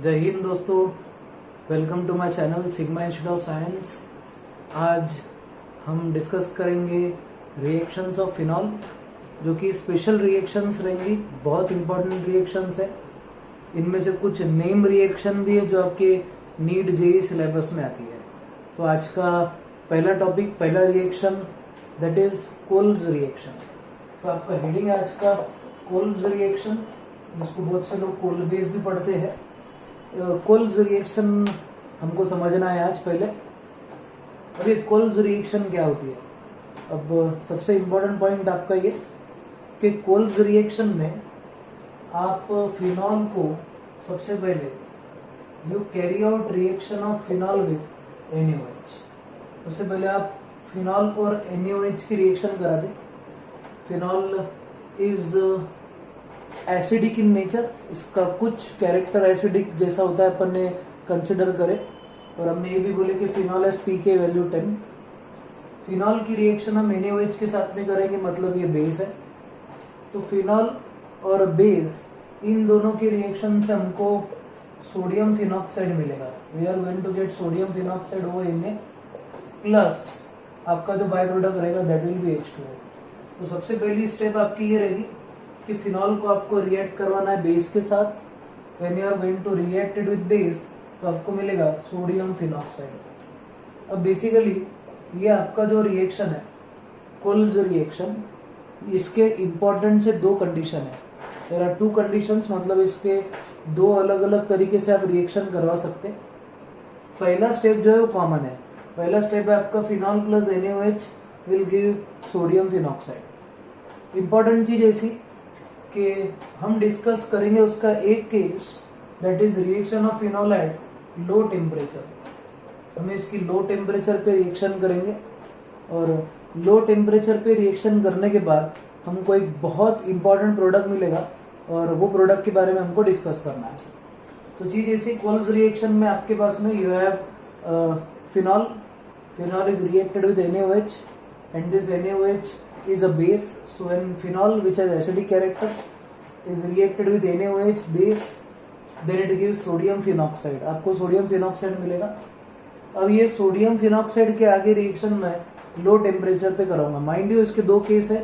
जय हिंद दोस्तों, welcome to my channel Sigma Institute of Science. आज हम डिस्कस करेंगे रिएक्शंस ऑफ फिनॉल, जो कि स्पेशल रिएक्शंस रहेंगी, बहुत इंपॉर्टेंट रिएक्शंस है। इनमें से कुछ नेम रिएक्शन भी है जो आपके नीट जेईई सिलेबस में आती है। तो आज का पहला टॉपिक, पहला reaction, that is Kolbe's reaction. तो आपका हेडिंग है आज का कोल्ब्स रिएक्शन, जिसको बहुत से लोग कोल्बेस भी पढ़ते हैं। कोल्ब्स रिएक्शन हमको समझना है आज पहले। अब ये कोल्ब्स रिएक्शन क्या होती है? अब सबसे इम्पोर्टेंट पॉइंट आपका ये कि कोल्ब्स रिएक्शन में आप फिनॉल को सबसे पहले you carry out reaction of phenol with NaOH। सबसे पहले आप फिनॉल और NaOH की रिएक्शन करा दें। Phenol is acidic in nature, इसका कुछ कैरेक्टर एसिडिक जैसा होता है, अपन ने कंसिडर करे। और हमने ये भी बोले कि phenol S pK value 10। Phenol की रिएक्शन हम NaOH के साथ में करेंगे, मतलब ये बेस है। तो फिनॉल और बेस, इन दोनों की रिएक्शन से हमको सोडियम फिनॉक्साइड मिलेगा। We are going to get sodium phenoxide ONA plus आपका जो बाय प्रोडक्ट रहेगा दैट विल बी H2O। तो सबसे पहली स्टेप आपकी ये रहेगी कि फिनॉल को आपको रिएक्ट करवाना है बेस के साथ। When you are going to react it with base, तो आपको मिलेगा सोडियम फिनॉक्साइड। अब बेसिकली ये आपका जो रिएक्शन है कोल्ब्स रिएक्शन, इसके इम्पोर्टेंट से दो कंडीशन है। देयर आर टू कंडीशंस, मतलब इसके दो अलग अलग तरीके से आप रिएक्शन करवा सकते हैं। पहला स्टेप जो है वो कॉमन है। पहला स्टेप है आपका phenol plus NaOH will give sodium phenoxide. Important चीज ऐसी कि हम डिस्कस करेंगे उसका एक case, that is reaction of phenol eight low temperature. हमें इसकी लो टेम्परेचर पे रिएक्शन करेंगे और लो टेम्परेचर पे रिएक्शन करने के बाद हमको एक बहुत इंपॉर्टेंट प्रोडक्ट मिलेगा और वो प्रोडक्ट के बारे में हमको डिस्कस करना है। तो चीज ऐसी, कोल्ब्स रिएक्शन में आपके पास में you have phenol is reacted with NaOH and this NaOH is a base. So when phenol, which has acidic character, is reacted with NaOH base, then it gives sodium phenoxide. आपको sodium phenoxide मिलेगा। अब ये sodium phenoxide के आगे reaction में low temperature पे कराऊंगा। Mind you, इसके दो केस है।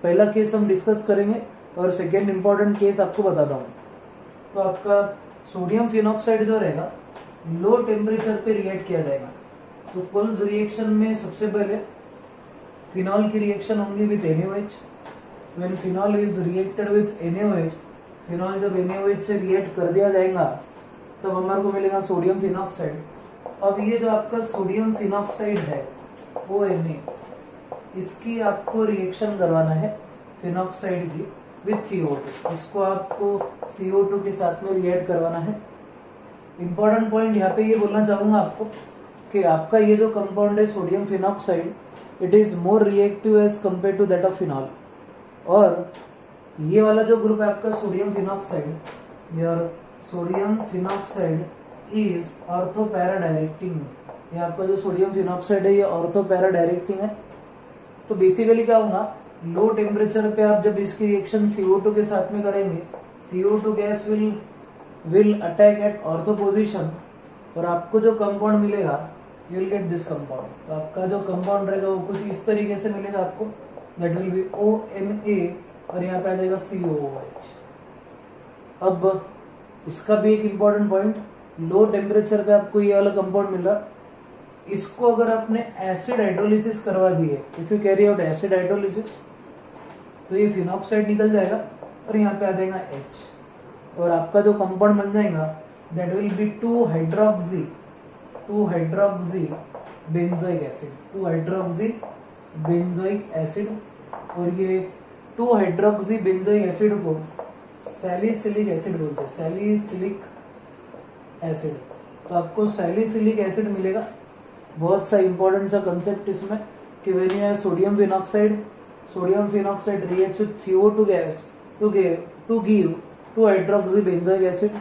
पहला केस हम डिस्कस करेंगे और सेकेंड इंपॉर्टेंट केस आपको बताता हूँ। तो आपका सोडियम फिनॉक्साइड जो रहेगा लो टेम्परेचर पे रिएक्ट किया जाएगा। तो कोल्ब्स रिएक्शन में सबसे पहले फिनॉल की रिएक्शन होंगी with NaOH। When phenol is reacted with NaOH, phenol जब NaOH से रिएक्ट कर दिया जाएगा तब हमारे को मिलेगा सोडियम फिनॉक्साइड। अब ये जो आपका सोडियम फिनॉक्साइड है ONA, इसकी आपको रिएक्शन करवाना है फिनॉक्साइड की विथ CO2। इसको आपको CO2 के साथ में रिएक्ट करवाना है। इंपॉर्टेंट पॉइंट यहाँ पे ये बोलना चाहूंगा आपको कि आपका ये जो कंपाउंड है sodium phenoxide, it is more reactive as compared to that of phenol. और ये वाला जो ग्रुप है आपका sodium phenoxide, your sodium phenoxide is ortho para directing. ये आपका जो सोडियम फिनॉक्साइड है ये ऑर्थो पैरा डायरेक्टिंग है। तो बेसिकली क्या होगा, लो टेम्परेचर पे आप जब इसकी रिएक्शन CO2 के साथ में करेंगे, CO2 gas will attack at ortho position और आपको जो कंपाउंड मिलेगा you will get this compound। तो आपका जो कंपाउंड रहेगा वो कुछ इस तरीके से मिलेगा आपको, that will be ONA और यहाँ पे आ जाएगा COOH। अब इसका भी एक इम्पोर्टेंट पॉइंट, लो टेम्परेचर पे आपको ये वाला कंपाउंड मिल रहा, इसको अगर आपने एसिड हाइड्रोलिसिस करवा दिए, if you carry out acid hydrolysis, तो ये फिनॉक्साइड निकल जाएगा और यहाँ पे आ जाएगा H और आपका जो कंपाउंड बन जाएगा that will B 2 hydroxy benzoic acid, 2 hydroxy benzoic acid. और ये 2 हाइड्रोक्सी बेंजोइक एसिड को सैलिसिलिक एसिड बोलते हैं, सैलिसिलिक एसिड। तो आपको सैलिसिलिक एसिड मिलेगा। बहुत सा इंपॉर्टेंट सा कंसेप्ट इसमें कि when you have sodium phenoxide reacts with CO2 gas to give 2 hydroxy benzoic acid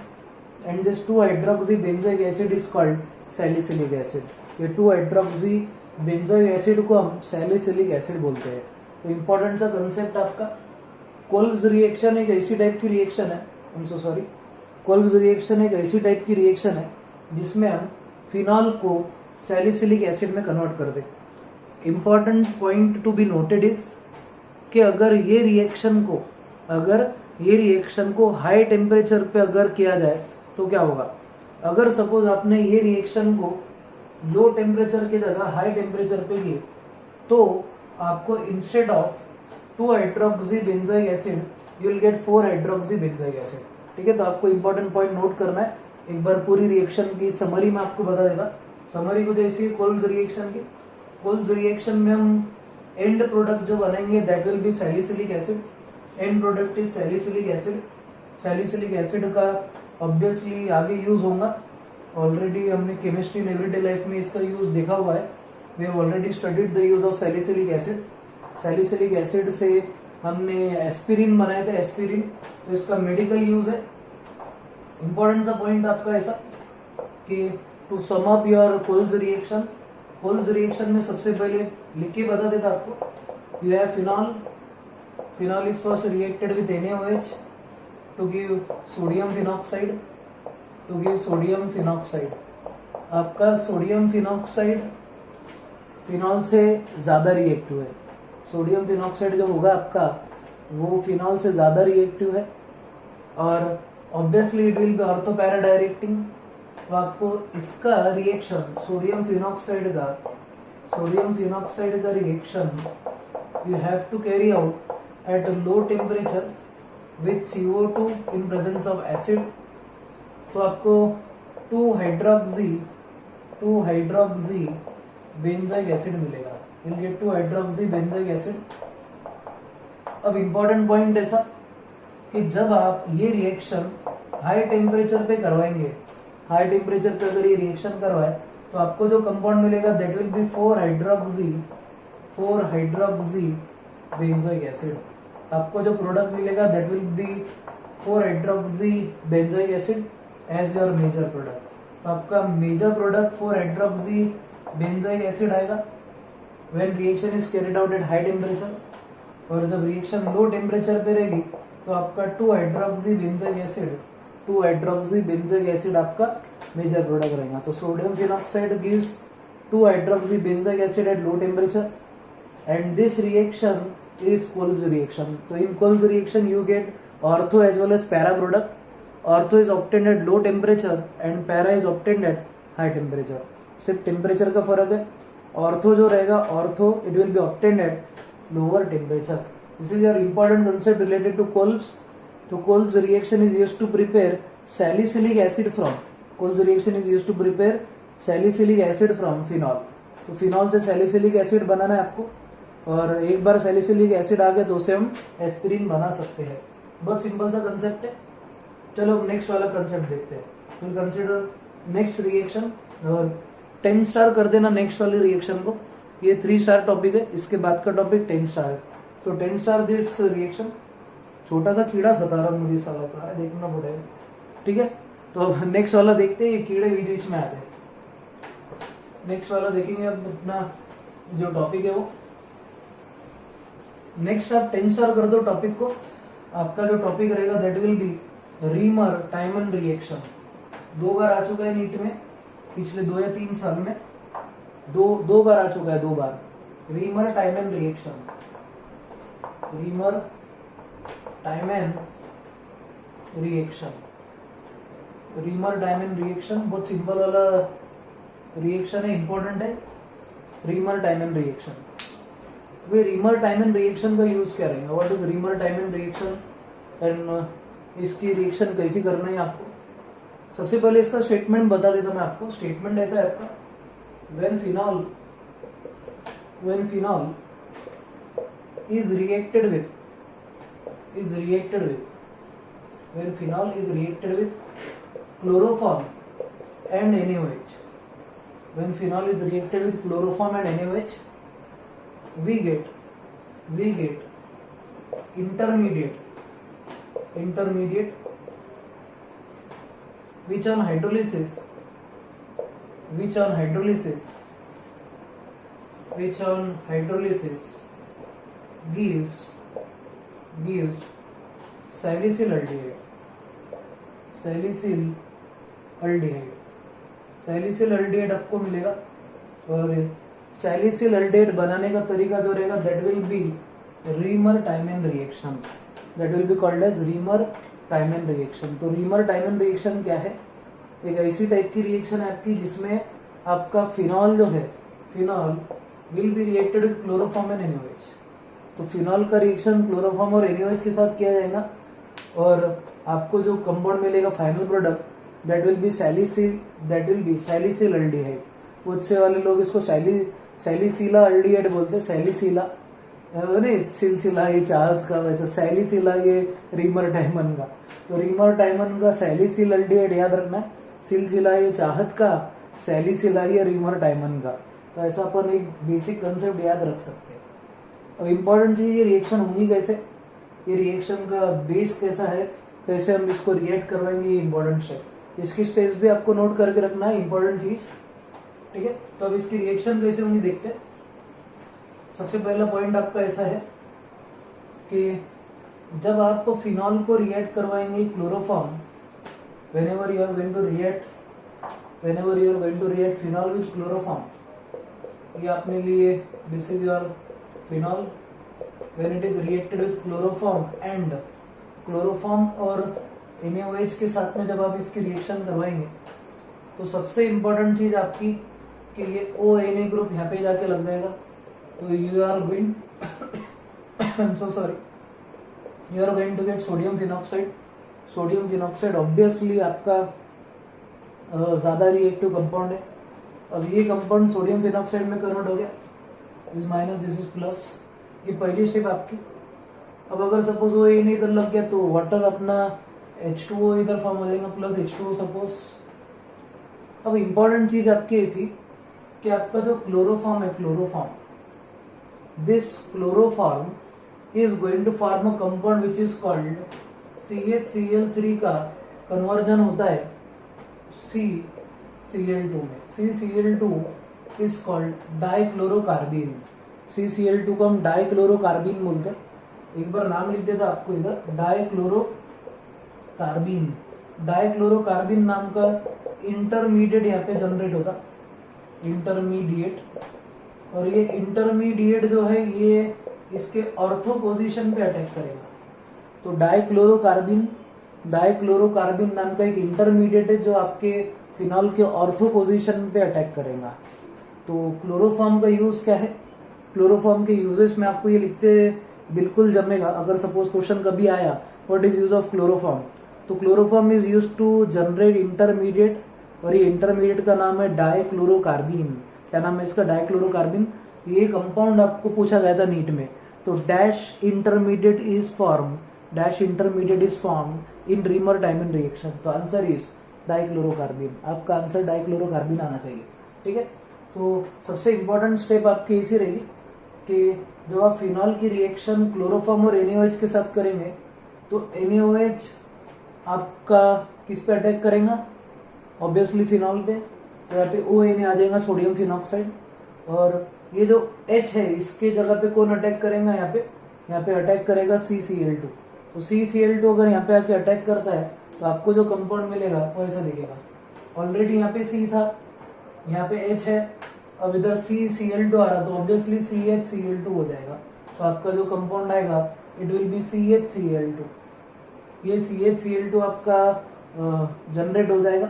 and this 2 hydroxy benzoic acid is called salicylic acid. ये 2 हाइड्रोक्सी बेंजोइक एसिड को हम सैलिसिलिक एसिड बोलते हैं। तो इंपॉर्टेंट सा कंसेप्ट आपका, कोल्ब्स रिएक्शन एक ऐसी टाइप की रिएक्शन है, I am so sorry, Kolbe's reaction एक ऐसी टाइप की रिएक्शन है जिसमें हम फिनॉल को सैलिसिलिक एसिड में कन्वर्ट कर दें। Important point to be noted is कि अगर ये रिएक्शन को हाई टेम्परेचर पे अगर किया जाए तो क्या होगा। अगर सपोज आपने ये रिएक्शन को लो टेम्परेचर की जगह हाई टेम्परेचर पे किए तो आपको instead of 2 hydroxy benzoic acid you will get 4 hydroxy benzoic acid. ठीक है, तो आपको इंपॉर्टेंट पॉइंट नोट करना है। एक बार पूरी रिएक्शन की समरी में आपको बता देता। समरी कुछ ऐसी है कोल्ब्स रिएक्शन की। कोल्ब्स रिएक्शन में हम एंड प्रोडक्ट जो बनाएंगे that will be salicylic acid. End product is salicylic acid. Salicylic acid का ऑब्वियसली आगे यूज होगा। ऑलरेडी हमने केमिस्ट्री इन एवरीडे लाइफ में इसका यूज देखा हुआ है। We have already studied the use of salicylic acid. Salicylic acid से हमने एस्पिरिन बनाए थे, एस्पिरिन, तो इसका मेडिकल यूज है। इंपॉर्टेंट सा पॉइंट आपका ऐसा कि to sum up your Kolbe's reaction में सबसे पहले लिख के बता देता आपको। You have phenol. Phenol is first reacted with NaOH to give sodium phenoxide. आपका सोडियम फिनॉक्साइड फिनॉल से ज्यादा रिएक्टिव है। सोडियम फिनॉक्साइड जो होगा आपका वो फिनॉल से ज्यादा रिएक्टिव है और obviously it will be ortho para directing. तो आपको इसका रिएक्शन सोडियम फिनॉक्साइड का reaction you have to carry out at low temperature with CO2 in presence of acid. तो आपको 2 हाइड्रोक्सी बेंजोइक एसिड मिलेगा। You'll get 2 hydroxy benzoic acid. अब important point ऐसा कि जब आप ये रिएक्शन हाई टेम्परेचर पे करवाएंगे, हाई टेम्परेचर पे अगर ये रिएक्शन करवाए तो आपको जो कंपाउंड मिलेगा that will be 4 hydroxy benzoic acid. आपको जो प्रोडक्ट मिलेगा that will be 4 hydroxy benzoic acid as your major product. तो आपका major product 4 hydroxy benzoic acid आएगा when reaction is carried out at high temperature। और जब reaction low temperature पे रहेगी तो आपका 2 हाइड्रोक्सी बेंजोइक एसिड आपका मेजर प्रोडक्ट रहेगा। तो sodium phenoxide gives 2 hydroxy benzoic acid at low temperature and this reaction is Kolbe's reaction. तो in Kolbe's reaction you get ortho as well as para product. Ortho is obtained at low temperature and para is obtained at high temperature. सिर्फ temperature का फर्क है। Ortho जो रहेगा it will be obtained at lower temperature. This is your important concept related to Kolbe's. तो Kolbe's reaction is used to prepare salicylic acid from phenol. तो phenol से salicylic acid बनाना है आपको और एक बार सैलिसिलिक एसिड आ गया तो उसे हम एस्पिरिन बना सकते हैं। बहुत सिंपल सा कंसेप्ट है। चलो नेक्स्ट वाला कंसेप्ट देखते हैं। विल कंसीडर नेक्स्ट रिएक्शन और 10 स्टार कर देना नेक्स्ट वाली रिएक्शन को। ये 3 स्टार टॉपिक है, इसके बाद का टॉपिक 10 स्टार है। तो 10 स्टार दिस रिएक्शन। छोटा सा कीड़ा सता रहा मुझे साला का, देखना पड़ेगा। ठीक है, तो नेक्स्ट वाला देखते हैं। ये कीड़े बीच में आते हैं। नेक्स्ट वाला देखेंगे अब अपना जो टॉपिक है वो। नेक्स्ट आप 10 स्टार कर दो टॉपिक को। आपका जो टॉपिक रहेगा that will B reamer Tiemann reaction. 2 बार आ चुका है नीट में, पिछले 2 या 3 साल में दो बार आ चुका है, 2 बार। रीमर टाइमन रिएक्शन बहुत सिंपल वाला रिएक्शन है, इंपॉर्टेंट है। Reimer Tiemann reaction. वे रीमर टाइमन रिएक्शन का यूज क्या रहेगा? What is Reimer Tiemann reaction and इसकी रिएक्शन कैसी करना है आपको? सबसे पहले इसका स्टेटमेंट बता देता मैं आपको। स्टेटमेंट ऐसा है आपका, when phenol is reacted with chloroform and NaOH, we get intermediate which on hydrolysis gives salicyl aldehyde. Salicyl aldehyde, salicyl aldehyde आपको मिलेगा। और सैलिसिल अल्डिहाइड बनाने का तरीका जो रहेगा that will be Reimer Tiemann reaction, that will be called as Reimer Tiemann reaction. तो Reimer Tiemann reaction क्या है? एक ऐसी टाइप की रिएक्शन है आपकी जिसमें आपका फिनॉल जो है, phenol will be reacted with chloroform and NaOH। तो फिनॉल का रिएक्शन क्लोरोफॉर्म और NaOH के साथ किया जाएगा और आपको जो कंपाउंड मिलेगा final product that will B salicyl aldehyde. कुछ से वाले लोग इसको सैलिसिला अल्डिहाइड बोलते हैं, सैलिसिला नहीं सिलसिला ये चार्ज का, वैसे सैलिसिला ये रीमर-टाइमन का। तो रीमर-टाइमन का सैलिसिल अल्डिहाइड याद रखना है, सिलसिला ये चाहत का, सैलिसिला ये रीमर-टाइमन का। तो ऐसा अपन एक बेसिक कंसेप्ट याद रख सकते हैं। अब इम्पोर्टेंट चीज ये रिएक्शन होंगी कैसे, ये रिएक्शन का बेस कैसा है, कैसे हम इसको रिएक्ट करवाएंगे, ये इम्पोर्टेंट स्टेप। इसकी स्टेप्स भी आपको नोट करके रखना है, इम्पोर्टेंट चीज, ठीक है। तो अब इसकी रिएक्शन कैसे होंगी देखते हैं। सबसे पहला पॉइंट आपका ऐसा है कि जब आप फिनॉल को रिएक्ट करवाएंगे chloroform, whenever you are going to react phenol with chloroform, ये आपने लिए this is your phenol when it is reacted with chloroform and chloroform और NaOH के साथ में जब आप इसकी रिएक्शन करवाएंगे तो सबसे इम्पोर्टेंट चीज आपकी कि ये ONA ग्रुप यहाँ पे जाके लग जाएगा। तो you are going I'm so sorry, you are going to get sodium phenoxide। Sodium phenoxide obviously आपका ज्यादा रिएक्टिव कंपाउंड है। अब ये कंपाउंड सोडियम फिनॉक्साइड में कन्वर्ट हो गया, this minus this is plus, ये पहली स्टेप आपकी। अब अगर सपोज वो ये नहीं इधर लग गया तो वाटर अपना H2O इधर फॉर्म हो जाएगा प्लस H2O सपोज। अब इंपॉर्टेंट चीज आपकी ऐसी कि आपका जो क्लोरोफॉर्म है, chloroform, this chloroform is going to form a compound which is called CHCl3 का कन्वर्जन होता है CCl2 में। CCl2 is called dichlorocarbene. CCl2 को हम डाइक्लोरोकार्बिन बोलते हैं। एक बार नाम लिख देता आपको इधर, डाइक्लोरोकार्बिन। डाइक्लोरोकार्बिन नाम का इंटरमीडिएट यहाँ पे जनरेट होता, इंटरमीडिएट। और ये इंटरमीडिएट जो है ये इसके ऑर्थो पोजीशन पे अटैक करेगा। तो डाइक्लोरोकार्बिन नाम का एक इंटरमीडिएट है जो आपके फिनॉल के ऑर्थो पोजीशन पे अटैक करेगा। तो क्लोरोफॉर्म का यूज क्या है? क्लोरोफॉर्म के यूजेस में आपको ये लिखते बिल्कुल जमेगा। अगर सपोज क्वेश्चन कभी आया what is use of chloroform, तो chloroform is use to generate intermediate, और ये इंटरमीडिएट का नाम है डाइक्लोरोकार्बिन। क्या नाम है इसका? डाइक्लोरोकार्बिन। ये कंपाउंड आपको पूछा गया था नीट में। तो dash intermediate is formed in रीमर-टाइमन reaction. तो आंसर इज डाइक्लोरोकार्बिन। आपका आंसर डाइक्लोरोकार्बिन आना चाहिए, ठीक है। तो सबसे इंपॉर्टेंट स्टेप आपकी ऐसी रहेगी कि जब आप फिनॉल की रिएक्शन क्लोरोफॉर्म और NaOH के साथ करेंगे तो NaOH आपका किस पे अटैक करेगा? ऑब्वियसली फिनॉल पे। तो यहाँ पे ONA आ जाएगा, सोडियम फिनॉक्साइड। और ये जो H है इसके जगह पे कौन अटैक करेगा? यहाँ पे अटैक करेगा CCl2। तो CCl2 अगर यहाँ पे आके अटैक करता है तो आपको जो कंपाउंड मिलेगा वो ऐसा दिखेगा। ऑलरेडी यहाँ पे C था, यहाँ पे H है, अब इधर CCl2 आ रहा तो ऑब्वियसली CHCl2 हो जाएगा। तो आपका जो कंपाउंड आएगा इट विल बी CHCl2। ये CHCl2 आपका जनरेट हो जाएगा।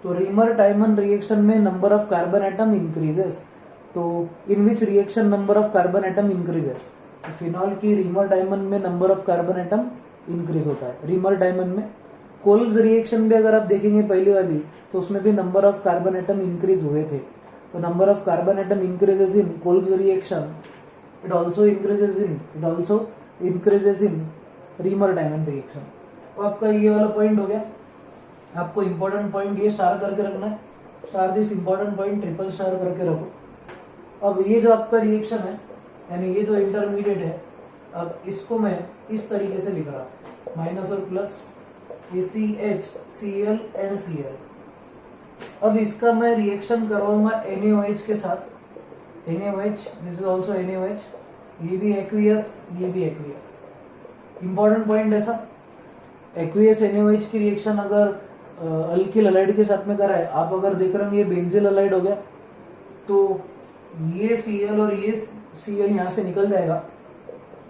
तो रीमर-टाइमन रिएक्शन में number of carbon atom increases. तो in which reaction number of carbon atom increases? Phenol की रीमर-टाइमन में number of carbon atom increase होता है। रीमर-टाइमन में कोल्ब्स रिएक्शन भी अगर आप देखेंगे पहली वाली तो उसमें भी number of carbon atom increase हुए थे। तो number of carbon atom increases in Kolbe's reaction, it also increases in रीमर-टाइमन reaction. तो आपका ये वाला पॉइंट हो गया। आपको इंपॉर्टेंट पॉइंट ये स्टार करके रखना है, star this important point triple star करके रखो। अब ये जो आपका रिएक्शन है यानी ये जो इंटरमीडिएट है, अब इसको मैं इस तरीके से लिख रहा हूँ, माइनस और प्लस, ये CH, Cl एंड Cl। अब इसका मैं रिएक्शन करवाऊंगा NaOH के साथ। NaOH, this is also NaOH, ये भी एक्वियस, ये भी एक्वियस। इंपॉर्टेंट पॉइंट ऐसा एक्वियस NaOH की रिएक्शन अगर अल्किल हलाइड के साथ में करा है, आप अगर देख रहे होंगे ये बेंजिल हलाइड हो गया, तो ये Cl और ये Cl यहाँ से निकल जाएगा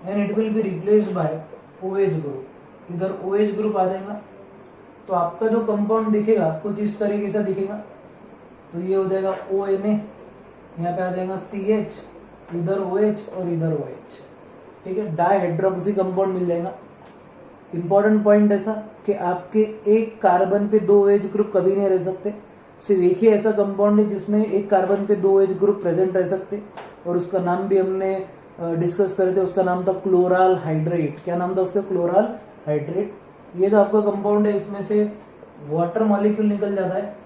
and it will be replaced by OH group, इधर OH ग्रुप आ जाएगा। तो आपका जो कंपाउंड दिखेगा कुछ इस तरीके से दिखेगा, तो ये हो जाएगा ONA, यहाँ पे आ जाएगा CH, इधर OH और इधर OH, ठीक है, डाइहाइड्रोक्सी कंपाउंड मिल जाएगा। इंपॉर्टेंट पॉइंट ऐसा कि आपके एक कार्बन पे 2 OH ग्रुप कभी नहीं रह सकते, सिर्फ एक ही ऐसा कंपाउंड है जिसमें एक कार्बन पे 2 OH ग्रुप प्रेजेंट रह सकते, और उसका नाम भी हमने डिस्कस करे थे, उसका नाम था क्लोराल हाइड्रेट। क्या नाम था उसका? क्लोराल हाइड्रेट। ये जो आपका कंपाउंड है इसमें से वाटर मॉलिक्यूल निकल जाता है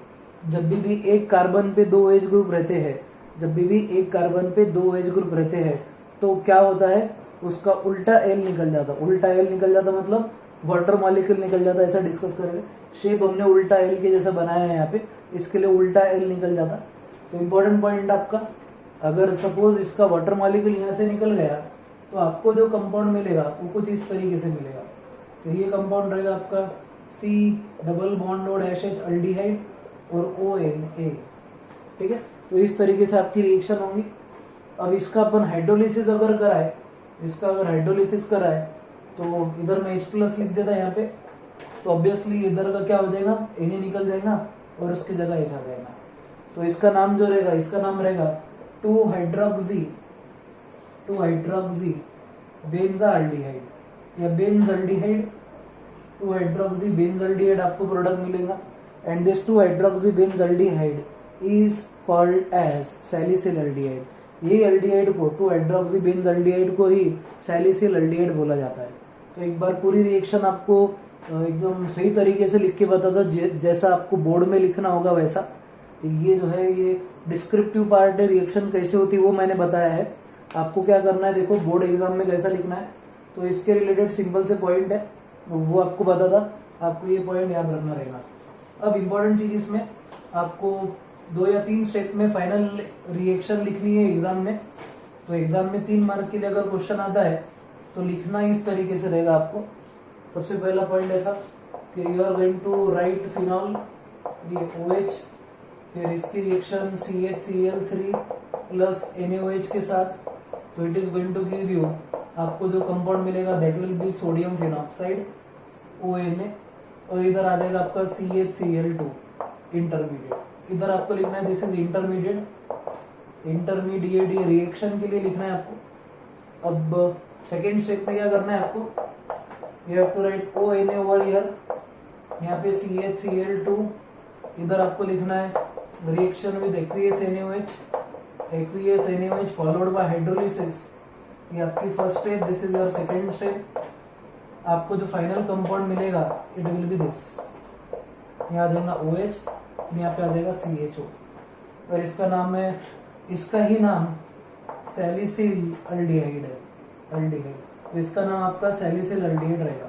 जब भी एक कार्बन पे 2 OH ग्रुप रहते हैं, जब भी एक कार्बन पे 2 OH ग्रुप रहते हैं तो क्या होता है, उसका उल्टा एल निकल जाता। उल्टा एल निकल जाता मतलब वाटर मॉलिक्यूल निकल जाता, ऐसा डिस्कस करेंगे। शेप हमने उल्टा एल के जैसा बनाया है यहाँ पे, इसके लिए उल्टा एल निकल जाता। तो इम्पोर्टेंट पॉइंट आपका, अगर सपोज इसका वाटर मॉलिक्यूल यहाँ से निकल गया तो आपको जो कंपाउंड मिलेगा वो कुछ इस तरीके से मिलेगा। तो ये कंपाउंड रहेगा आपका C डबल बॉन्ड और HH अल्डिहाइड और ONA, ठीक है। तो इस तरीके से आपकी रिएक्शन होंगी। अब इसका अपन हाइड्रोलिसिस अगर कराए, इसका अगर हाइड्रोलिसिस कराए तो इधर में H+ लिख देता है यहाँ पे, तो ऑब्वियसली इधर का क्या हो जाएगा, Na निकल जाएगा और उसकी जगह H आ जाएगा। तो इसका नाम जो रहेगा, इसका नाम रहेगा 2 हाइड्रोक्सी बेंजाल्डिहाइड या बेंजाल्डिहाइड। 2 हाइड्रोक्सी बेंजाल्डिहाइड आपको प्रोडक्ट मिलेगा, and this 2 hydroxy benzaldehyde is called as salicyl aldehyde. ये अल्डिहाइड को, 2 हाइड्रोक्सी बेंजाल्डिहाइड को ही सैलिसिल अल्डिहाइड बोला जाता है। तो एक बार पूरी रिएक्शन आपको एकदम सही तरीके से लिख के बता दो, जैसा आपको बोर्ड में लिखना होगा वैसा। ये जो है ये डिस्क्रिप्टिव पार्ट है, रिएक्शन कैसे होती है वो मैंने बताया है। आपको क्या करना है, देखो बोर्ड एग्जाम में कैसा लिखना है, तो इसके रिलेटेड सिंपल से पॉइंट है वो आपको बता था, आपको ये पॉइंट याद रखना रहेगा। अब इम्पोर्टेंट चीज इसमें आपको 2 या 3 स्टेप में फाइनल रिएक्शन लिखनी है एग्जाम में। तो एग्जाम में 3 मार्क के लिए अगर क्वेश्चन आता है तो लिखना इस तरीके से रहेगा आपको। सबसे पहला पॉइंट ऐसा कि you are going to write phenol, ये OH, फिर इसकी रिएक्शन CHCl3 प्लस NaOH के साथ, तो it is going to give you, आपको जो कंपाउंड मिलेगा that will be sodium phenoxide ONA, और इधर आ जाएगा आपका CHCl2 इंटरमीडिएट। इधर आपको लिखना है दिस इज इंटरमीडिएट, ये रिएक्शन के लिए लिखना है आपको। अब सेकेंड स्टेप में क्या करना है आपको, you have to write ONA over here, यहाँ पे CHCl2, इधर आपको लिखना है reaction with aqueous NaOH followed by hydrolysis. ये आपकी first step, this is your second step. आपको जो फाइनल कंपाउंड मिलेगा इट विल बी दिस, यहाँ आ जाएगा OH, यहाँ पे आ जाएगा CHO, और इसका नाम है, इसका ही नाम सैलिसिल अल्डिहाइड है, तो इसका नाम आपका सैलिसिल अल्डिहाइड रहेगा।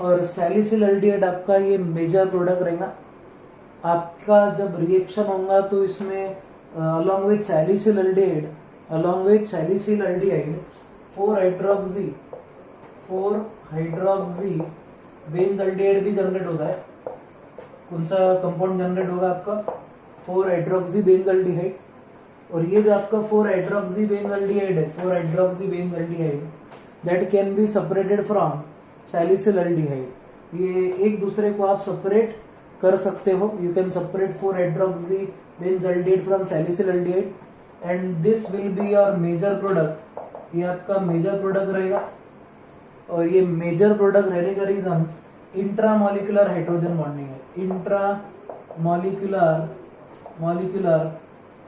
और सैलिसिल अल्डिहाइड आपका ये मेजर प्रोडक्ट रहेगा। आपका जब रिएक्शन होगा तो इसमें along with salicyl aldehyde 4 hydroxy benzaldehyde भी जनरेट होता है। कौन सा कंपाउंड जनरेट होगा आपका, 4 हाइड्रोक्सी बेंजाल्डिहाइड। और ये जो आपका 4 हाइड्रोक्सी बेंजाल्डिहाइड है, 4 hydroxy benzaldehyde that can be separated from salicyl aldehyde. ये एक दूसरे को आप सेपरेट कर सकते हो, you can separate 4 hydroxy benzaldehyde from salicyl aldehyde, and this will be your major product. ये आपका मेजर प्रोडक्ट रहेगा, और ये मेजर प्रोडक्ट रहने का रीजन इंट्रामोलिकुलर हाइड्रोजन बॉन्डिंग है। इंट्रामोलिकुलर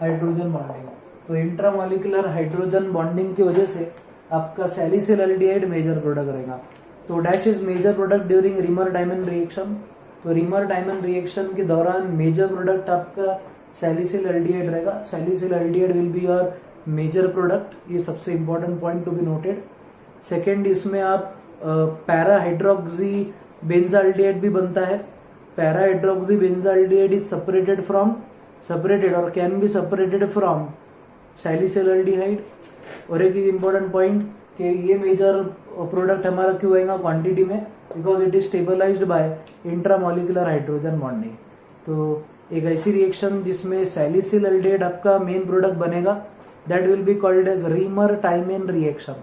हाइड्रोजन बॉन्डिंग, तो इंट्रामोलिकुलर हाइड्रोजन बॉन्डिंग की वजह से आपका सैलिसिल अल्डिहाइड मेजर प्रोडक्ट रहेगा। तो dash is major product during Reimer Tiemann reaction. तो रीमर डायमंड रिएक्शन के दौरान मेजर प्रोडक्ट आपका सैलिसिल अल्डिहाइड रहेगा। Salicylaldehyde will be your major product, ये सबसे important point to be noted. Second, इसमें आप पैरा हाइड्रोक्सी बेंजाल्डिहाइड भी बनता है। Para hydroxy benzaldehyde is separated और can be separated from salicyl aldehyde. और एक इंपॉर्टेंट पॉइंट कि ये मेजर प्रोडक्ट हमारा क्यों आएगा क्वांटिटी में, because it is stabilized by intramolecular hydrogen bonding. तो एक ऐसी रिएक्शन जिसमें सैलिसिल एल्डिहाइड आपका मेन प्रोडक्ट बनेगा, that will be called as Reimer Tiemann reaction.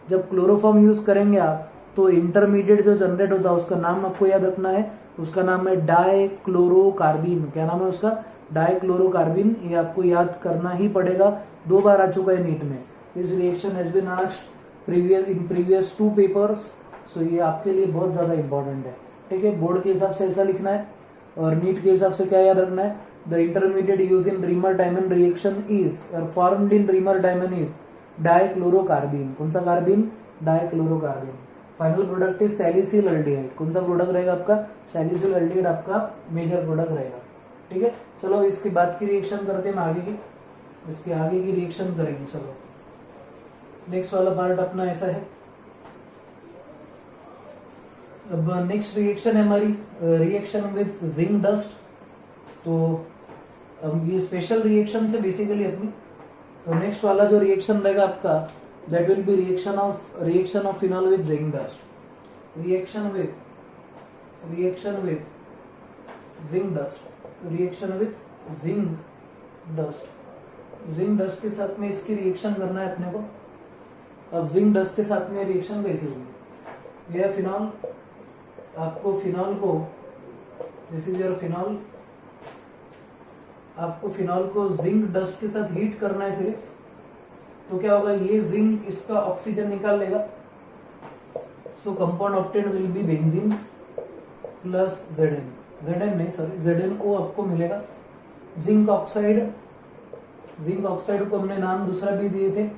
जब क्लोरोफॉर्म यूज करेंगे आप तो इंटरमीडिएट जो जनरेट होता है उसका नाम आपको याद रखना है, उसका नाम है डाइक्लोरोकार्बिन। क्या नाम है उसका? डाइक्लोरोकार्बिन। ये आपको याद करना ही पड़ेगा, 2 बार आ चुका है नीट में। This reaction has been asked in previous 2 papers, so ये आपके लिए बहुत ज्यादा इंपॉर्टेंट है। ठीक है, बोर्ड के हिसाब से ऐसा लिखना है और नीट के हिसाब से क्या याद रखना है? The intermediate use in Reimer Tiemann reaction is और formed in Reimer Tiemann is dichlorocarbene. कौन सा carbene? Dichlorocarbene. Final product is salicylaldehyde. कौन सा प्रोडक्ट रहेगा आपका? सैलिसिल एल्डिहाइड आपका मेजर प्रोडक्ट रहेगा। ठीक है, चलो इसके बाद की रिएक्शन करते हैं आगे की, इसके आगे की रिएक्शन करेंगे। चलो नेक्स्ट वाला पार्ट अपना ऐसा है। अब नेक्स्ट रिएक्शन है हमारी रिएक्शन विद जिंक डस्ट। तो अब ये स्पेशल रिएक्शन से बेसिकली अपनी, तो नेक्स्ट वाला जो रिएक्शन रहेगा आपका, that will B reaction of phenol with zinc dust. Reaction with zinc dust, reaction with zinc dust के साथ में इसकी रिएक्शन करना है अपने को। अब जिंक डस्ट के साथ में रिएक्शन कैसी होगी? यह फिनॉल, आपको फिनॉल को, दिस इज योर फिनॉल, आपको फिनॉल को जिंक डस्ट के साथ हीट करना है सिर्फ। तो क्या होगा? ये जिंक इसका ऑक्सीजन निकाल लेगा, सो compound obtain will be benzene plus ZnO आपको मिलेगा। जिंक ऑक्साइड को हमने नाम दूसरा भी दिए थे,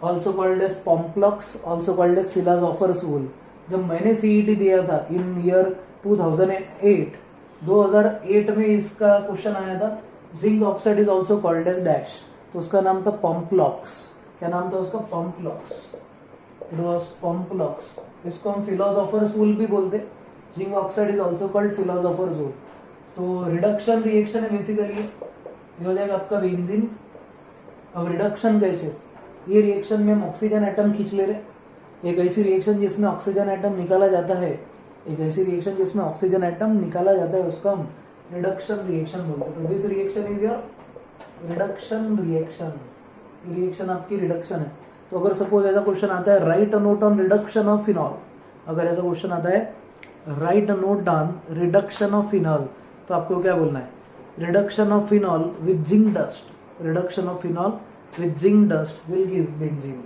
also called as pompholyx, also called as philosopher's wool. जब मैंने सीईटी दिया था इन ईयर 2008 में इसका क्वेश्चन आया था, zinc oxide is also called as dash, तो उसका नाम था पॉम्प्लॉक्स। क्या नाम था उसका? पॉम्प्लॉक्स। It was pompholyx. इसको हम फिलोसोफर्स वूल भी बोलते। Zinc oxide is also called philosopher's wool. तो रिडक्शन रिएक्शन है बेसिकली, ये हो जाएगा आपका बेंजीन। अब रिडक्शन कैसे? ये रिएक्शन में हम ऑक्सीजन एटम खींच ले रहे, एक ऐसी रिएक्शन जिसमें ऑक्सीजन एटम निकाला जाता है, उसका हम रिडक्शन रिएक्शन बोलते हैं। तो this reaction is your reduction reaction. Reaction आपकी रिडक्शन है। तो अगर सपोज ऐसा क्वेश्चन आता है, right a note on reduction of phenol, अगर ऐसा क्वेश्चन आता है right a note on reduction of phenol, तो आपको क्या बोलना है? Reduction of phenol with zinc dust, reduction of phenol with zinc dust will give benzene.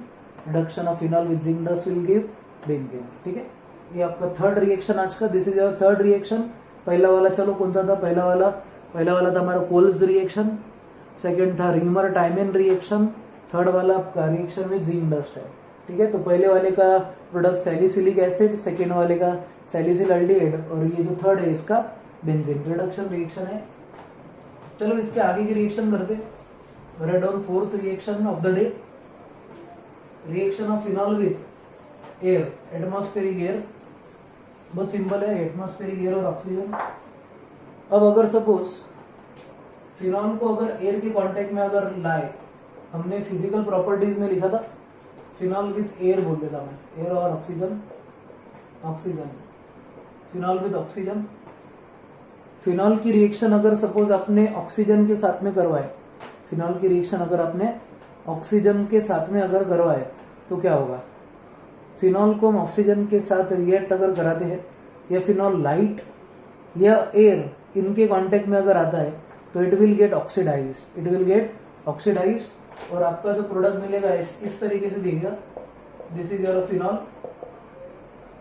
Reduction of phenol with zinc dust will give benzene. ठीक है, ये आपका third reaction आज का। This is your third reaction. पहला वाला चलो कौन सा था? पहला वाला था हमारा कोल्स रिएक्शन, सेकेंड था रीमर टाइमेन रिएक्शन, थर्ड वाला आपका रिएक्शन में जिंक डस्ट है। ठीक है, तो पहले वाले का प्रोडक्ट सैलिसिलिक एसिड, सेकेंड वाले का सैलिसिल एल्डिहाइड, और ये जो थर्ड है इसका बेंजीन। रिडक्शन रिएक्शन है। चलो इसके आगे की रिएक्शन करते। Red on fourth reaction of the day, reaction of phenol with air, atmospheric air. बहुत सिंपल है, एटमॉस्फेरिक एयर और ऑक्सीजन। अब अगर सपोज फिनॉल को अगर एयर के कांटेक्ट में अगर लाए, हमने फिजिकल प्रॉपर्टीज में लिखा था फिनॉल विथ एयर बोल देता मैं, एयर और oxygen, phenol with oxygen. Phenol की रिएक्शन अगर सपोज आपने ऑक्सीजन के साथ में करवाए, फिनॉल की रिएक्शन अगर आपने ऑक्सीजन के साथ में अगर करवाए तो क्या होगा? फिनॉल को हम ऑक्सीजन के साथ रिएक्ट अगर कराते हैं, या फिनॉल लाइट या एयर इनके कांटेक्ट में अगर आता है तो इट विल गेट ऑक्सीडाइज्ड, और आपका जो प्रोडक्ट मिलेगा इस तरीके से दिखेगा। This is your phenol.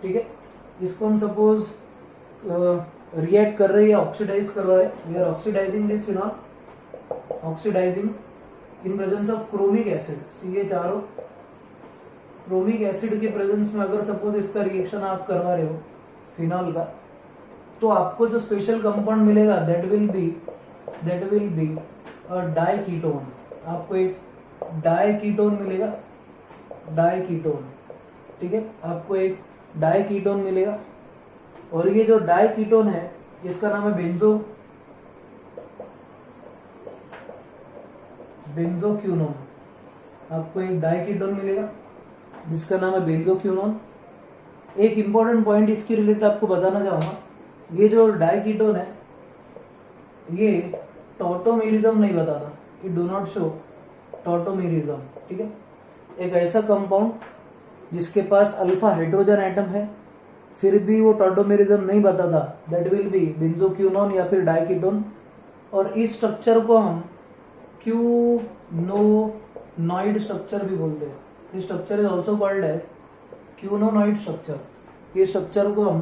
ठीक है, इसको हम सपोज रिएक्ट कर रहे हैं या ऑक्सीडाइज कर रहे हैं, we are oxidizing this phenol, oxidizing in presence of chromic acid, CHRO। Chromic acid के प्रेजेंस में अगर सपोज इसका रिएक्शन आप करवा रहे हो फिनॉल का, तो आपको जो स्पेशल कंपाउंड मिलेगा दैट विल बी डाइकीटोन। आपको एक डाइकीटोन मिलेगा, डाइकीटोन। ठीक है, आपको एक डाइकीटोन मिलेगा, और ये जो डाइकीटोन है इसका नाम है बेंजोक्यूनोन। आपको एक डाइकीटोन मिलेगा, जिसका नाम है बेंजोक्विनोन। एक इंपॉर्टेंट पॉइंट इसकी रिलेटेड आपको बताना चाहूंगा, ये जो डाइकीटोन है ये टॉटोमेरिज्म नहीं बताता, it do not show tautomerism. ठीक है, एक ऐसा कंपाउंड जिसके पास अल्फा हाइड्रोजन एटम है फिर भी वो टॉटोमेरिज्म नहीं बताता, दैट विल बी बेंजोक्विनोन या फिर डाइकीटोन। और इस स्ट्रक्चर को हम क्यूनोनॉइड स्ट्रक्चर भी बोलते हैं। This structure is also called as quinonoid structure. ये स्ट्रक्चर को हम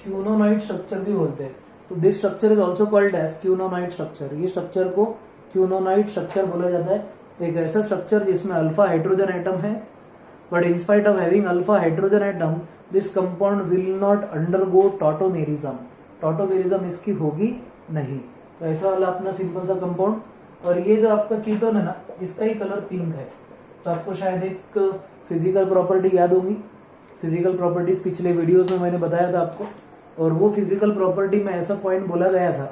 क्यूनोनॉइड स्ट्रक्चर भी बोलते हैं। तो this structure is also called as quinonoid structure. ये स्ट्रक्चर को क्यूनोनॉइड स्ट्रक्चर बोला जाता है। एक ऐसा स्ट्रक्चर जिसमें अल्फा हाइड्रोजन एटम है, but in spite of having alpha hydrogen atom this compound will not undergo tautomerism. Tautomerism इसकी होगी नहीं। तो ऐसा वाला अपना सिंपल सा कंपाउंड। और ये जो आपका कीटोन है ना, इसका ही कलर पिंक है। तो आपको शायद एक फिजिकल प्रॉपर्टी याद होगी, फिजिकल प्रॉपर्टीज पिछले वीडियोस में मैंने बताया था आपको। और वो फिजिकल प्रॉपर्टी में ऐसा पॉइंट बोला गया था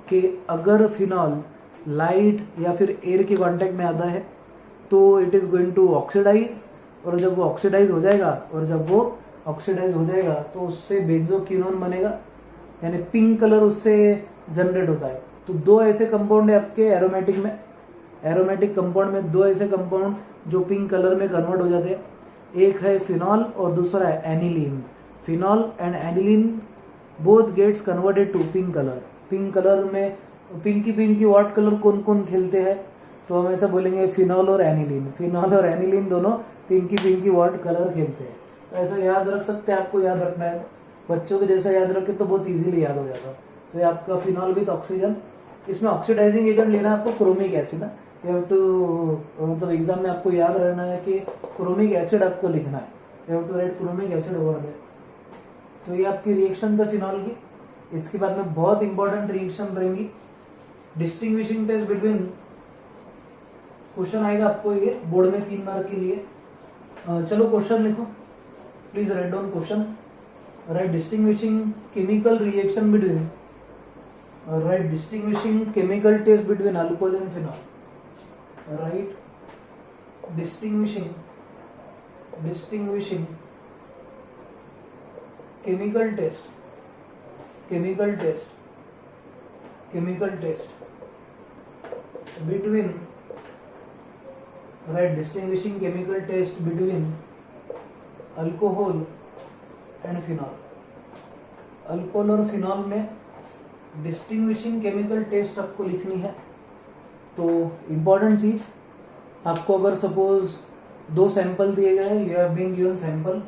कि अगर फिनॉल लाइट या फिर एयर के कांटेक्ट में आता है तो it is going to oxidize, और जब वो ऑक्सीडाइज हो जाएगा तो उससे बेंजोक्विनोन बनेगा, यानी पिंक कलर उससे जनरेट होता है। तो दो ऐसे कंपाउंड है आपके एरोमेटिक में, एरोमेटिक कंपाउंड में दो ऐसे कंपाउंड जो पिंक कलर में कन्वर्ट हो जाते हैं। एक है फिनॉल और दूसरा है aniline. Phenol and aniline both gets converted to pink colour. Pink colour में पिंकी व्हाट कलर कौन कौन खेलते हैं, तो हम ऐसा बोलेंगे फिनॉल और एनिलीन। फिनॉल और एनिलीन दोनों पिंकी व्हाट कलर खेलते हैं। तो ऐसा याद रख सकते हैं, आपको याद रखना है। बच्चों के जैसा याद रखे तो बहुत इजीली याद हो जाता। तो ये आपका फिनॉल विथ ऑक्सीजन, इसमें ऑक्सीडाइजिंग एजेंट लेना है आपको chromic acid. You have to, मतलब एग्जाम में आपको याद रहना है कि क्रोमिक एसिड आपको लिखना है। You have to write chromic acid over there. तो ये आपकी रिएक्शन है फिनॉल की। इसके बाद में बहुत इंपॉर्टेंट रिएक्शन रहेंगी, डिस्टिंग्विशिंग टेस्ट बिटवीन। क्वेश्चन आएगा आपको ये बोर्ड में 3 मार्क के लिए। चलो क्वेश्चन लिखो, please write down question. Right distinguishing chemical reaction between, right distinguishing chemical test between alcohol and phenol. Right distinguishing chemical test between, right, distinguishing chemical test between alcohol and phenol। Alcohol और phenol में distinguishing chemical test आपको लिखनी है। तो important चीज, आपको अगर suppose 2 sample दिए गए, you have been given sample,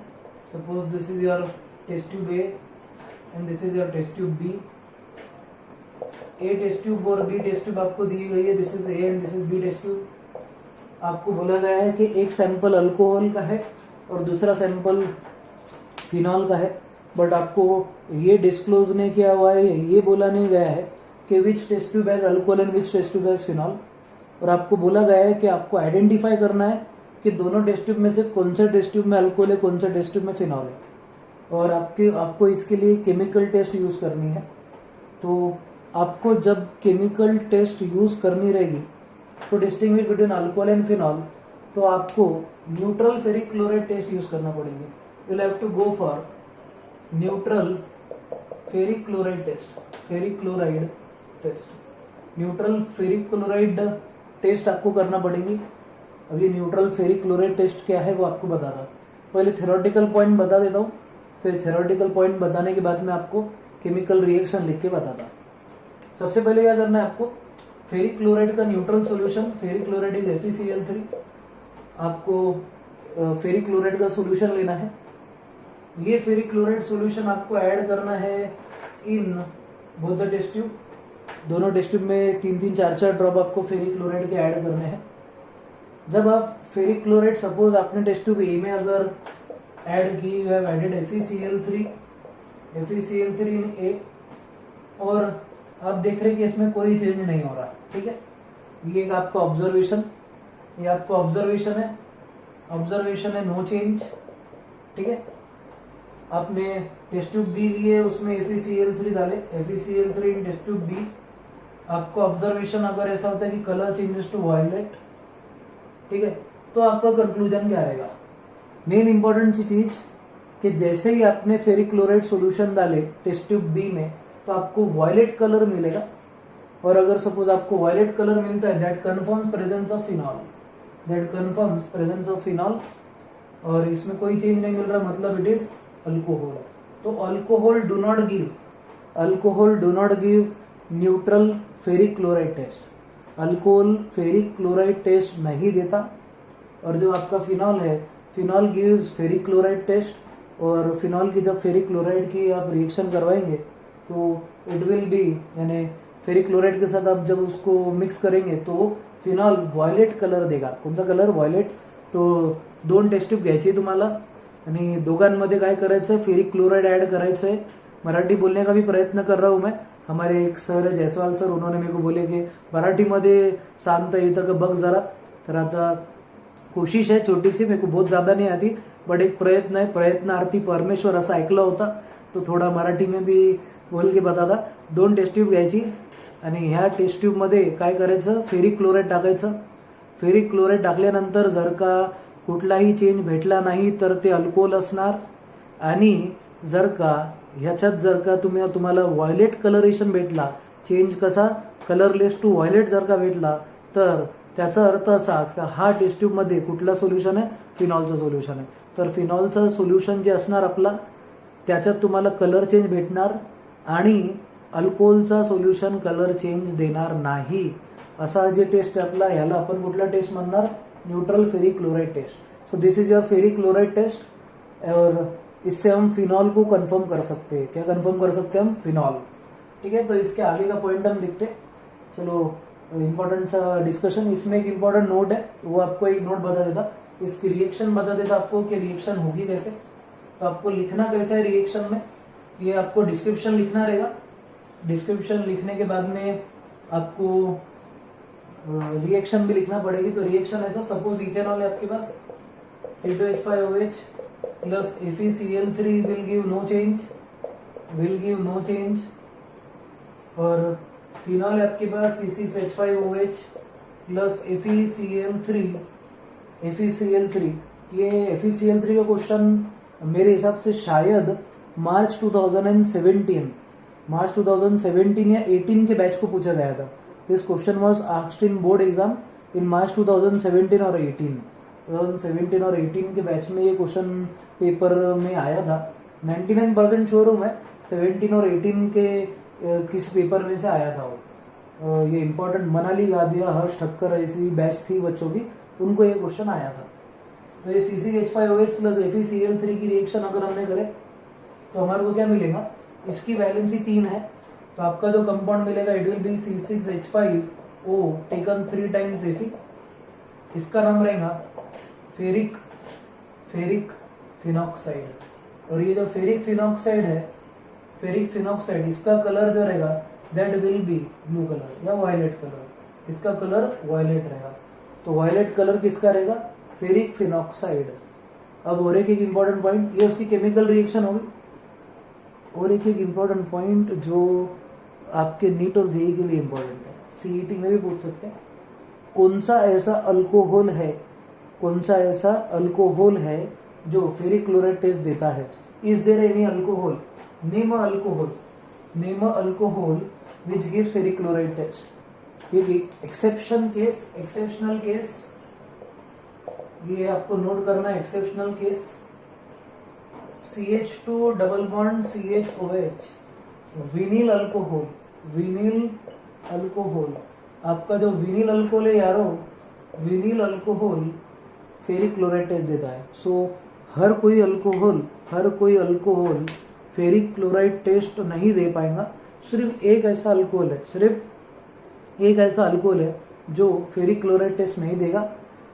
suppose this is your test tube A and this is your test tube B. A test tube और बी टेस्ट ट्यूब आपको दी गई है, this is A and this is B test tube. आपको बोला गया है कि एक सैंपल अल्कोहल का है और दूसरा सैंपल फिनॉल का है, बट आपको ये डिस्क्लोज नहीं किया हुआ है, ये बोला नहीं गया है कि which test tube has alcohol and which test tube has phenol. और आपको बोला गया है कि आपको आइडेंटिफाई करना है कि दोनों टेस्ट ट्यूब में से कौन सा टेस्ट ट्यूब में अल्कोहल है, कौन सा टेस्ट ट्यूब में फिनॉल है। और आपको इसके लिए केमिकल टेस्ट यूज करनी है। तो आपको जब केमिकल टेस्ट यूज करनी रहेगी तो distinguish between alcohol and phenol, तो आपको neutral ferric chloride test use करना पड़ेगी। You will have to go for neutral ferric chloride test आपको करना पड़ेगी। अब ये न्यूट्रल फेरिक क्लोराइड टेस्ट क्या है वो आपको बताता। पहले थ्योरेटिकल पॉइंट बता देता हूँ, फिर थ्योरेटिकल पॉइंट बताने के बाद में आपको केमिकल रिएक्शन लिख के बताता। सबसे पहले क्या करना है आपको, फेरिक क्लोराइड का neutral solution, ferric chloride is FeCl3। आपको फेरिक क्लोराइड का सॉल्यूशन लेना है। ये फेरिक क्लोराइड सॉल्यूशन आपको ऐड करना है in both the test tube. दोनों टेस्ट ट्यूब में 3-3, 4-4 ड्रॉप आपको फेरिक क्लोराइड के ऐड करने हैं। जब आप फेरिक क्लोराइड, सपोज आपने टेस्ट ट्यूब ए में अगर ऐड की, यू हैव एडेड FeCl3 इन ए, और आप देख रहे कि इसमें कोई चेंज नहीं हो रहा, ठीक है। ये एक आपका ऑब्जर्वेशन, ये आपका ऑब्जर्वेशन है नो चेंज, ठीक है। आपने टेस्ट ट्यूब बी लिए, उसमें FeCl3 डाले, FeCl3 इन टेस्ट ट्यूब बी। आपको ऑब्जर्वेशन अगर ऐसा होता है कि कलर चेंजेस टू वायलेट, ठीक है, तो आपका कंक्लूजन क्या रहेगा, मेन इंपॉर्टेंट सी चीज कि जैसे ही आपने फेरिक क्लोराइड सॉल्यूशन डाले टेस्ट ट्यूब बी में तो आपको वायलेट कलर मिलेगा, और अगर सपोज आपको वायलेट कलर मिलता है that confirms presence of phenol, that confirms presence of phenol, और इसमें कोई चेंज नहीं मिल रहा मतलब इट इज अल्कोहल। तो alcohol do not give neutral ferric chloride test. Alcohol ferric chloride test नहीं देता, और जो आपका फिनॉल है phenol gives ferric chloride test, और फिनॉल की जब फेरिक क्लोराइड की आप रिएक्शन करवाएंगे तो इट विल बी, यानी फेरिक क्लोराइड के साथ आप जब उसको मिक्स करेंगे तो फिनॉल व्हायलेट कलर देगा। कोणता कलर? व्हायलेट। तो 2 टेस्ट ट्यूब घ्यायची तुम्हाला आणि दोघांमध्ये काय करायचं आहे, फेरिक क्लोराइड ऐड करायचं है। मराठी बोलने का भी प्रयत्न कर रहा हूँ मैं। हमारे एक सर है जायसवाल सर, उन्होंने मेरे को बोले कि मराठीमध्ये सांगता येतं का बघ जरा। तर आता कोशिश है छोटी सी, मेरे को बहुत ज्यादा नहीं आती बट एक प्रयत्न है, प्रयत्नार्थी परमेश्वर असं ऐकलं होता तो थोडा मराठी में भी बोल के बताता। 2 टेस्ट ट्यूब घ्यायची आणि ह्या टेस्ट ट्यूब मध्ये काय करायचं, फेरिक क्लोराइड टाकायचं। फेरिक क्लोराइड टाकल्यानंतर जर का कुठलाही चेंज भेटला नाही तर ते अल्कोहोल असणार, आणि जर का ह्याच्यात जर का तुम्हाला व्हायलेट कलरेशन भेटला, चेंज कसा कलरलेस टू व्हायलेट जर का भेटला तर त्याचा अर्थ असा की हा टेस्ट ट्यूब मध्ये कुठला सोल्युशन आहे, फिनॉलचं सोल्युशन आहे। तर फिनॉलचं सोल्युशन जे असणार आपला त्याच्यात तुम्हाला कलर चेंज भेटणार, आणि अल्कोहोलचा सोल्युशन कलर चेंज देणार नाही। असा जे टेस्ट आहे आपला, ह्याला आपण कुठला टेस्ट म्हणणार, neutral ferric chloride test. So this is your ferric chloride test, और इससे हम फिनॉल को कंफर्म कर सकते हैं। क्या कंफर्म कर सकते हैं हम? फिनॉल। ठीक है, तो इसके आगे का पॉइंट हम देखते हैं। चलो, इंपॉर्टेंट सा डिस्कशन, इसमें एक इंपॉर्टेंट नोट है, वो आपको एक नोट बता देता, इसकी रिएक्शन बता देता आपको कि रिएक्शन होगी कैसे। तो आपको लिखना कैसे है रिएक्शन में, ये आपको डिस्क्रिप्शन लिखना रहेगा। डिस्क्रिप्शन लिखने के बाद में आपको रिएक्शन भी लिखना पड़ेगी। तो रिएक्शन ऐसा, सपोज इथेनॉल है आपके पास, C2H5OH plus FeCl3 will give no change, और फिनॉल है आपके पास C6H5OH प्लस FeCl3। ये FeCl3 का क्वेश्चन मेरे हिसाब से शायद मार्च 2017 या 18 के बैच को पूछा गया था। This question was asked in board exam in March 2017 और 18। 2017 और 18 के बैच में ये क्वेश्चन पेपर में आया था। 99% श्योर हूँ मैं 17 और 18 के किस पेपर में से आया था वो। ये इंपॉर्टेंट, मनाली गादिया, हर्ष ठक्कर ऐसी बैच थी बच्चों की, उनको ये क्वेश्चन आया था। तो ये C6H5OH प्लस FeCl3 की रिएक्शन अगर हमने करे तो हमारे को क्या मिलेगा, इसकी वैलेंसी 3 है, तो आपका जो कंपाउंड मिलेगा it will B C6H5O taken 3 times Fe। इसका नाम रहेगा फेरिक फिनॉक्साइड, और ये जो फेरिक फिनॉक्साइड है, इसका कलर जो रहेगा that will B blue colour या वायलेट कलर। इसका कलर वायलेट रहेगा। तो वायलेट कलर किसका रहेगा, फेरिक फिनॉक्साइड। अब और एक इंपॉर्टेंट पॉइंट, ये उसकी केमिकल रिएक्शन होगी। और एक इंपॉर्टेंट पॉइंट जो आपके नीट और जेई के लिए इंपॉर्टेंट है, सीईटी में भी पूछ सकते हैं, कौन सा ऐसा अल्कोहल है जो फेरिक क्लोराइड टेस्ट देता है। Is there any alcohol, name alcohol which gives ferric chloride test. ये एक्सेप्शनल केस, ये आपको नोट करना है। Exceptional case CH2 double bond CHOH, vinyl alcohol. आपका जो विनिल अल्कोहल है यारो, vinyl alcohol ferric chloride test देता है। सो हर कोई अल्कोहल फेरिक क्लोराइड टेस्ट नहीं दे पाएगा। सिर्फ एक ऐसा अल्कोहल है जो फेरिक क्लोराइड टेस्ट नहीं देगा,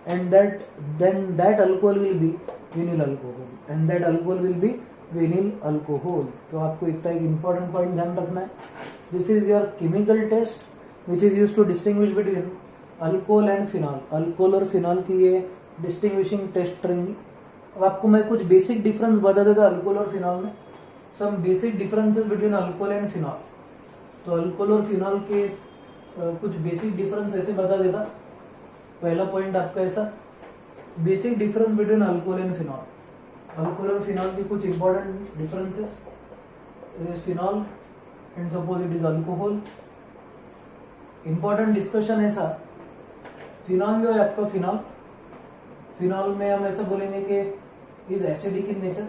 and that alcohol will be vinyl alcohol. तो आपको इतना एक इंपॉर्टेंट पॉइंट ध्यान रखना है। This is your chemical test which is used to distinguish between alcohol and phenol. Alcohol और फिनॉल की ये डिस्टिंग्विशिंग टेस्ट रहेंगी। अब आपको मैं कुछ बेसिक डिफरेंस बता देता अल्कोहल और फिनॉल में, some basic differences between alcohol and phenol. तो अल्कोहल और फिनॉल के कुछ बेसिक डिफरेंस ऐसे बता देता। पहला पॉइंट आपका ऐसा, basic difference between alcohol and phenol. Alcohol और फिनॉल की कुछ important differences. It is phenol and suppose it is alcohol. Important discussion ऐसा, फिनॉल जो है आपका फिनॉल में हम ऐसा बोलेंगे कि इज एसिडिक इन नेचर.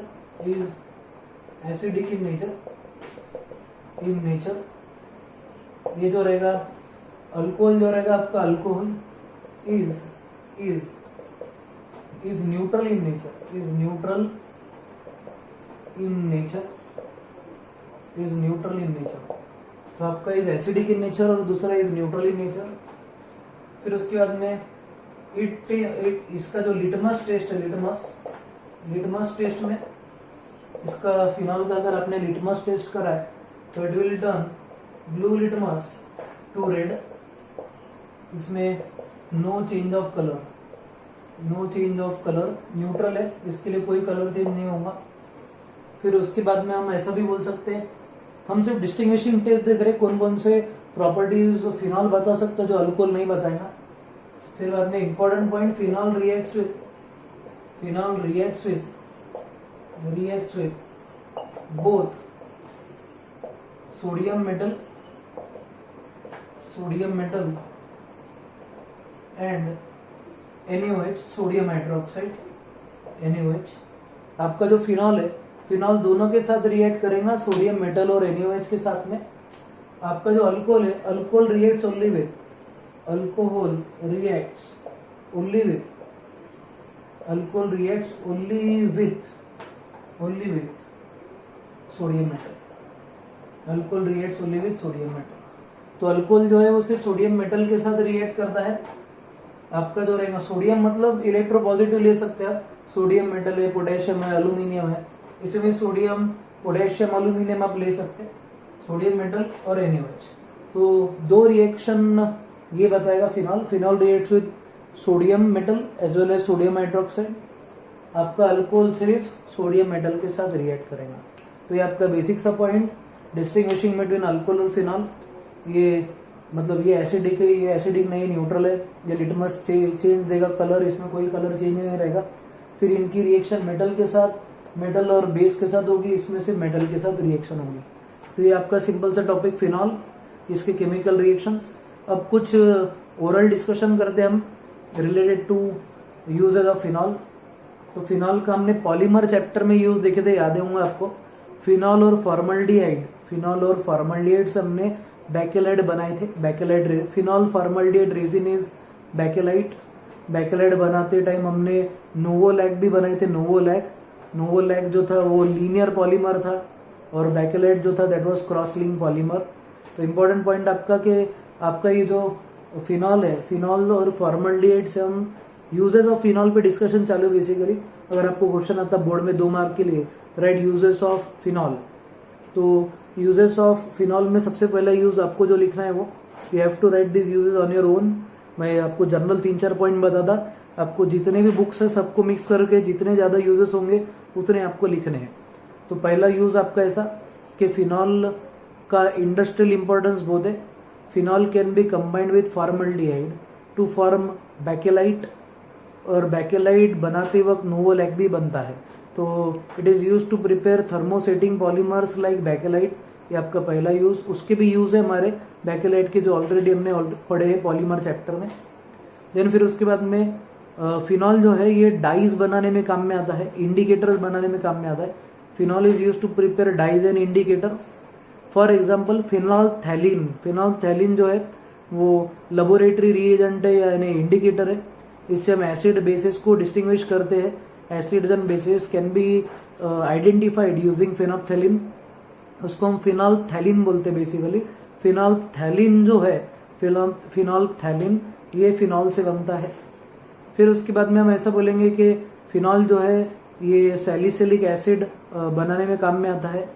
ये जो रहेगा अल्कोहल जो रहेगा आपका alcohol is neutral in nature. तो आपका इज एसिडिक इन नेचर और दूसरा इज न्यूट्रल इन नेचर. फिर उसके बाद में इसका जो लिटमस टेस्ट है, लिटमस टेस्ट में इसका फिनॉल का अगर आपने लिटमस टेस्ट करा है तो it will turn blue litmus to red. इसमें no change of colour, neutral है, इसके लिए कोई कलर चेंज नहीं होगा. फिर उसके बाद में हम ऐसा भी बोल सकते हैं, हम सिर्फ डिस्टिंग्विशिंग टेस्ट देख रहे कौन कौन से प्रॉपर्टीज फिनॉल बता सकता है जो अल्कोहल नहीं बताएगा. फिर बाद में important point, phenol reacts with both sodium metal and NaOH, sodium hydroxide NaOH. आपका जो फिनॉल है, फिनॉल दोनों के साथ रिएक्ट करेगा, सोडियम मेटल और NaOH के साथ में. आपका जो अल्कोहल है, alcohol reacts only with sodium metal. तो अल्कोहल जो है वो सिर्फ सोडियम मेटल के साथ रिएक्ट करता है. आपका जो रहेगा सोडियम मतलब इलेक्ट्रोपॉजिटिव ले सकते हैं, सोडियम मेटल है, पोटेशियम है, एल्यूमिनियम है, इसमें सोडियम पोटेशियम एल्यूमिनियम आप ले सकते हैं, सोडियम मेटल और NaOH. तो दो रिएक्शन ये बताएगा phenol reacts with sodium metal as well as sodium hydroxide. आपका अल्कोहल सिर्फ सोडियम मेटल के साथ रिएक्ट करेगा. तो ये आपका बेसिक सा पॉइंट, डिस्टिंग्विशिंग बिटवीन अल्कोहल और फिनॉल. ये मतलब ये एसिडिक है, ये एसिडिक नहीं, न्यूट्रल है. ये लिटमस चेंज देगा कलर, इसमें कोई कलर चेंज नहीं रहेगा. फिर इनकी रिएक्शन मेटल और बेस के साथ होगी, इसमें से मेटल के साथ रिएक्शन होगी. तो ये आपका सिंपल सा टॉपिक फिनॉल, इसके केमिकल रिएक्शंस. अब कुछ ओरल डिस्कशन करते हैं हम related to uses of phenol. तो फिनॉल का हमने पॉलीमर चैप्टर में यूज देखे थे, याद होंगे आपको. फिनॉल और फॉर्मल्डिहाइड से हमने बैकेलाइट बनाए थे. Phenol formaldehyde resin is Bakelite बनाते टाइम हमने नोवोलैक भी बनाए थे. नोवोलैक जो था वो लीनियर पॉलीमर था और बैकेलाइट जो था that was cross link polymer. तो इम्पोर्टेंट पॉइंट आपका कि आपका ये जो फिनॉल है, फिनॉल और फॉर्मल्डिहाइड से हम यूजेस ऑफ फिनॉल पे डिस्कशन चालू. बेसिकली अगर आपको क्वेश्चन आता बोर्ड में 2 मार्क के लिए, राइट यूजेस ऑफ फिनॉल. तो यूजेस ऑफ फिनॉल में सबसे पहला यूज आपको जो लिखना है वो you have to write this uses on your own. मैं आपको जनरल 3-4 पॉइंट बताता, आपको जितने भी बुक्स है सबको मिक्स करके जितने ज्यादा यूजेस होंगे उतने आपको लिखने हैं. तो पहला यूज आपका ऐसा कि फिनॉल का इंडस्ट्रियल इंपॉर्टेंस बहुत है. Phenol can be combined with formaldehyde to form Bakelite, और बैकेलाइट बनाते वक्त नोवोलैक भी बनता है. तो it is use to prepare thermosetting polymers like Bakelite. ये आपका पहला यूज. उसके भी यूज है हमारे बैकेलाइट के जो ऑलरेडी हमने पढ़े हैं पॉलीमर चैप्टर में. देन फिर उसके बाद में फिनॉल जो है ये डाइज बनाने में काम में आता है, इंडिकेटर्स बनाने में काम में आता है. Phenol is use to prepare dyes and indicators. For example phenolphthalein जो है वो लेबोरेटरी रिएजेंट है यानी इंडिकेटर है. इससे हम एसिड बेसिस को डिस्टिंग्विश करते हैं. Acids and bases can be identified using phenolphthalein. उसको हम फिनॉल्थैलीन बोलते हैं बेसिकली. फिनॉल्थैलीन जो है फिनॉल्थैलीन ये फिनॉल से बनता है. फिर उसके बाद में हम ऐसा बोलेंगे कि फिनॉल जो है ये सैलिसिलिक एसिड बनाने में काम में आता है.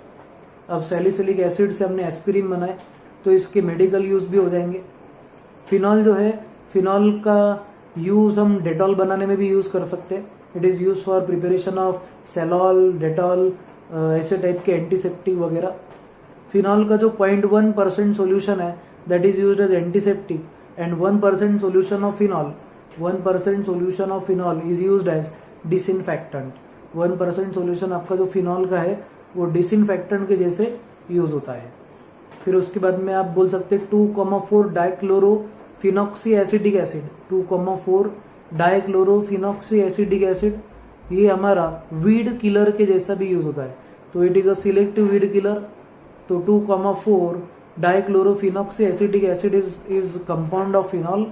अब सैलिसिलिक एसिड से हमने एस्पिरिन बनाए तो इसके मेडिकल यूज भी हो जाएंगे. फिनॉल जो है, फिनॉल का यूज हम डेटॉल बनाने में भी यूज कर सकते हैं. It is use for preparation of salol, Dettol, ऐसे टाइप के एंटीसेप्टिक वगैरह. फिनॉल का जो 0.1% सोल्यूशन है that is used as antiseptic and 1% solution of phenol is used as disinfectant. 1% solution आपका जो फिनॉल का है वो डिसइंफेक्टेंट के जैसे यूज होता है। फिर उसके बाद में आप बोल सकते हैं 2,4 dichlorophenoxy acidic acid, 2,4 dichlorophenoxy acidic acid, ये हमारा वीड किलर के जैसा भी यूज होता है, तो it is a selective weed killer. तो 2,4 dichlorophenoxy acidic acid is compound of phenol,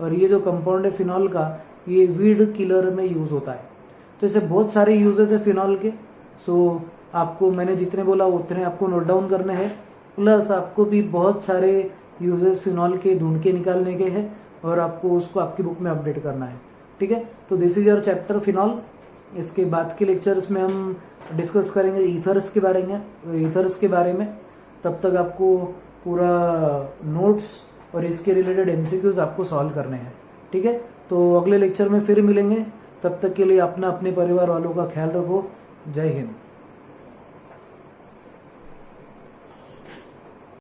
और ये जो कंपाउंड है फिनॉल का ये वीड किलर में यूज होता है। तो ऐसे बहुत सारे यूजेस है फिनॉल के। सो आपको मैंने जितने बोला उतने आपको नोट डाउन करने हैं, प्लस आपको भी बहुत सारे यूजेस फिनॉल के ढूंढ के निकालने के हैं और आपको उसको आपकी बुक में अपडेट करना है। ठीक है, तो this is your chapter phenol. इसके बाद के लेक्चर्स में हम डिस्कस करेंगे ईथर्स के बारे में। तब तक आपको पूरा नोट्स और इसके रिलेटेड एमसीक्यूज आपको सॉल्व करने हैं। ठीक है, तो अगले लेक्चर में फिर मिलेंगे। तब तक के लिए अपना अपने परिवार वालों का ख्याल रखो। जय हिंद।